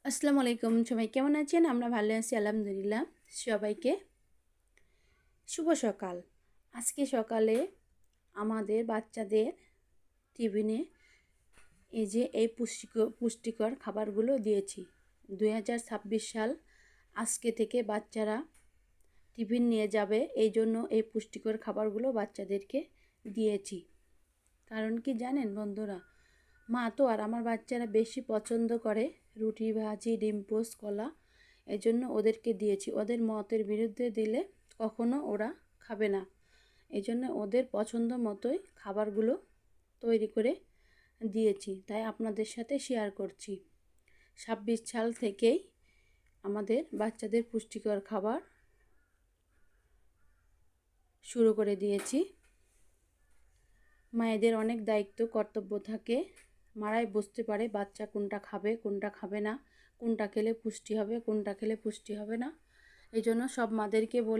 আসসালামু আলাইকুম। সবাই কেমন আছেন? আমরা ভালো আছি আলহামদুলিল্লাহ। সবাইকে শুভ সকাল। আজকে সকালে আমাদের বাচ্চাদের টিফিনে এই পুষ্টিকর খাবারগুলো দিয়েছি। 2026 সাল আজকে থেকে বাচ্চারা টিফিন নিয়ে যাবে, এই জন্য এই পুষ্টিকর খাবারগুলো বাচ্চাদেরকে দিয়েছি। কারণ কি জানেন বন্ধুরা, মা তো আর আমার বাচ্চারা বেশি পছন্দ করে রুটি, ভাজি, ডিম পোস্ট, কলা। এই জন্য ওদেরকে দিয়েছি। ওদের মতের বিরুদ্ধে দিলে কখনো ওরা খাবে না। এই জন্য ওদের পছন্দ মতোই খাবারগুলো তৈরি করে দিয়েছি, তাই আপনাদের সাথে শেয়ার করছি। 26 সাল থেকেই আমাদের বাচ্চাদের পুষ্টিকর খাবার শুরু করে দিয়েছি। মায়েদের অনেক দায়িত্ব কর্তব্য থাকে। মারাই বুঝতে পারে বাচ্চা কোনটা খাবে কোনটা খাবে না, কোনটা খেলে পুষ্টি হবে কোনটা খেলে পুষ্টি হবে না। এই জন্য সব মাদেরকে বলি